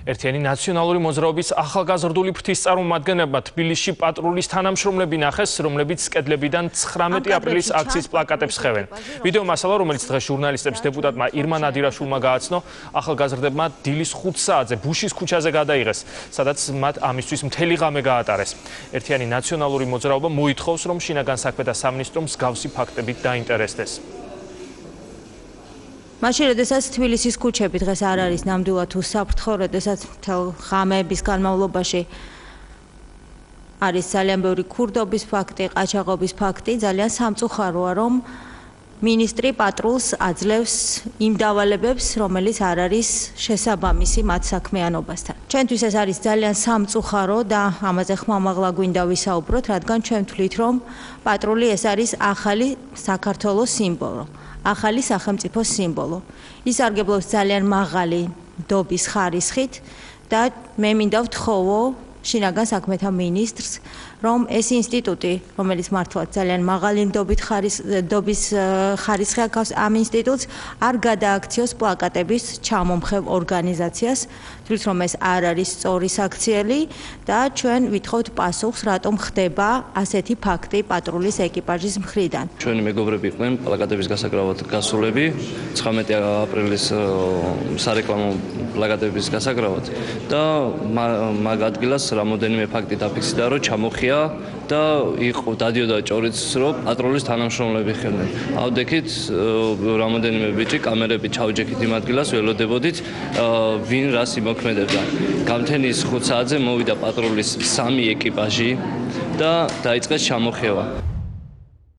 ერთიანი ნაციონალური მოძრაობის ახალგაზრდული ფრთის წარმომადგენლებმა თბილისში პატრულის თანამშრომლები ნახეს, რომლებიც კედლებიდან 19 აპრილის აქციის პლაკატებს ხევენ. ვიდეო მასალა, რომელიც დღეს ჟურნალისტებს დეპუტატმა ირმა ნადირაშვილმა გააცნო, ახალგაზრდებმა დილის 5 საათზე ბუშის ქუჩაზე გადაიღეს, სადაც მათ ამისთვის მთელი ღამე გაატარეს. ერთიანი ნაციონალური მოძრაობა მოითხოვს, რომ შინაგან საქმეთა სამინისტრომ მსგავსი ფაქტებით დაინტერესდეს. მაშინ, როდესაც თბილისის ქუჩები დღეს არ არის ნამდვილად უსაფრთხო, როდესაც მთელ ღამეების განმავლობაში არის ძალიან ბევრი ქურდობის ფაქტი, ყაჩაღობის ფაქტი, ძალიან სამწუხაროა, რომ მინისტრი პატრულს აძლევს იმ დავალებებს, რომელიც არ არის შესაბამისი მათ საქმიანობასთან. ჩვენთვის ეს არის ძალიან სამწუხარო და ამაზე ხმამაღლა გვინდა ვისაუბროთ, რადგან ჩვენ ვთვლით, რომ პატრული ეს არის ახალი საქართველოს სიმბოლო. ახალი სახელმწიფო სიმბოლო. ისარგებლობს ძალიან მაღალი დობის ხარისხით და მე მინდა ვთხოვო შინაგან საქმეთა მინისტრს, რომ ეს ინსტიტუტი, რომელიც მართლაც ძალიან მაღალი დობის ხარისხი აქვს, ამ ინსტიტუტს არ გადააქციოს პლაკატების ჩამომხევ ორგანიზაციას, თვით რომ ეს არ არის სწორი საქციელი და ჩვენ ვითხოვთ პასუხს, რატომ ხდება ასეთი ფაქტი პატრულის ეკიპაჟის მხრიდან. ჩვენი მეგობრები იყვნენ პლაკატების გასაკრავად გასულები 19 აპრილის სარეკლამო პლაკატების გასაკრავად და მაგ ადგილას რამოდენიმე ფაქტი დაფიქსირდა, რომ ჩამოხია და იყო დადიოდა ჭორიც, რომ პატრულის თანამშრომლები ხდნენ. ავდექით რამოდენიმე ბიჭი კამერები ჩავჯექით იმ ადგილას, ველოდებოდით ვინ რას იმოქმედებდა. გამთენის 5 საათზე მოვიდა პატრულის 3 ეკიპაჟი და დაიწყეს ჩამოხევა.